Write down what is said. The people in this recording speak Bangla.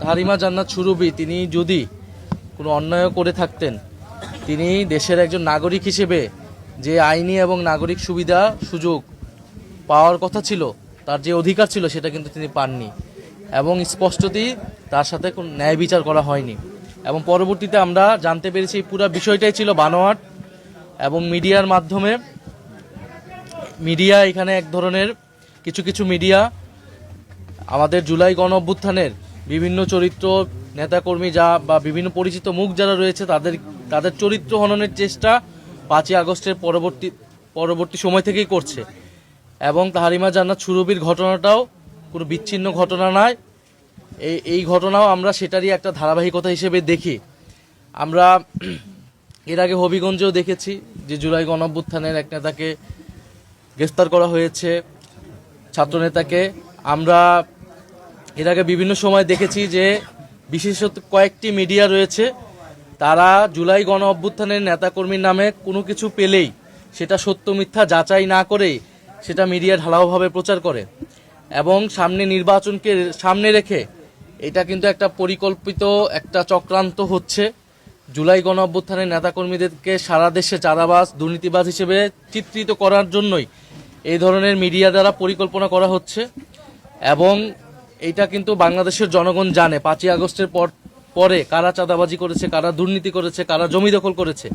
তাহারিমা জান্নাত সুরভী তিনি যদি কোনো অন্যায় করে থাকতেন, তিনি দেশের একজন নাগরিক হিসেবে যে আইনি এবং নাগরিক সুবিধা সুযোগ পাওয়ার কথা ছিল, তার যে অধিকার ছিল সেটা কিন্তু তিনি পাননি এবং স্পষ্টতই তার সাথে কোনো ন্যায় বিচার করা হয়নি। এবং পরবর্তীতে আমরা জানতে পেরেছি এই পুরো বিষয়টাই ছিল বানোয়াট এবং মিডিয়ার মাধ্যমে মিডিয়া এখানে এক ধরনের কিছু মিডিয়া আমাদের জুলাই গণ অভ্যুত্থানের বিভিন্ন চরিত্র নেতাকর্মী বা বিভিন্ন পরিচিত মুখ যারা রয়েছে তাদের চরিত্র হননের চেষ্টা 5ই আগস্টের পরবর্তী সময় থেকেই করছে। এবং তাহারিমা জান্নাত সুরভীর ঘটনাটাও কোনো বিচ্ছিন্ন ঘটনা নয়, এই ঘটনাও আমরা সেটারই একটা ধারাবাহিকতা হিসেবে দেখি। আমরা এর আগে হবিগঞ্জেও দেখেছি যে জুলাই গণ অভ্যুত্থানের এক নেতাকে গ্রেফতার করা হয়েছে, ছাত্রনেতাকে। আমরা এর আগে বিভিন্ন সময় দেখেছি যে বিশেষত কয়েকটি মিডিয়া রয়েছে, তারা জুলাই গণ অভ্যুত্থানের নেতাকর্মীর নামে কোনো কিছু পেলেই সেটা সত্য মিথ্যা যাচাই না করেই সেটা মিডিয়া ঢালাওভাবে প্রচার করে এবং সামনে নির্বাচনকে সামনে রেখে এটা কিন্তু একটা পরিকল্পিত একটা চক্রান্ত হচ্ছে। জুলাই গণ অভ্যুত্থানের নেতাকর্মীদেরকে সারা দেশে চাঁদাবাজ দুর্নীতিবাজ হিসেবে চিত্রিত করার জন্যই এই ধরনের মিডিয়া দ্বারা পরিকল্পনা করা হচ্ছে। এবং এইটা কিন্তু বাংলাদেশের জনগণ জানে 5ই আগস্টের পরে কারা চাঁদাবাজি করেছে, কারা দুর্নীতি করেছে, কারা জমি দখল করেছে।